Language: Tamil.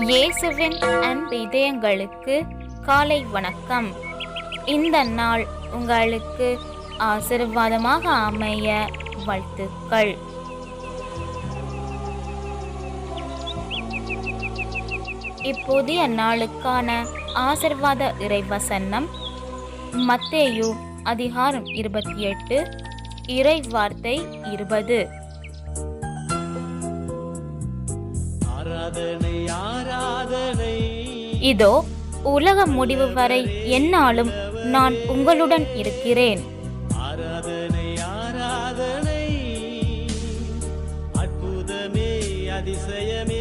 இயேசுவின் அன்பு இதயங்களுக்கு காலை வணக்கம். இந்த நாள் உங்களுக்கு ஆசீர்வாதமாக அமைய வாழ்த்துக்கள். இப்புதிய நாளுக்கான ஆசீர்வாத இறைவசனம் மத்தேயு அதிகாரம் 28 இறை வார்த்தை 20. இதோ உலக முடிவு வரை எந்நாளும் நான் உங்களுடன் இருக்கிறேன். ஆராதனை ஆராதனை, அற்புதமே அதிசயமே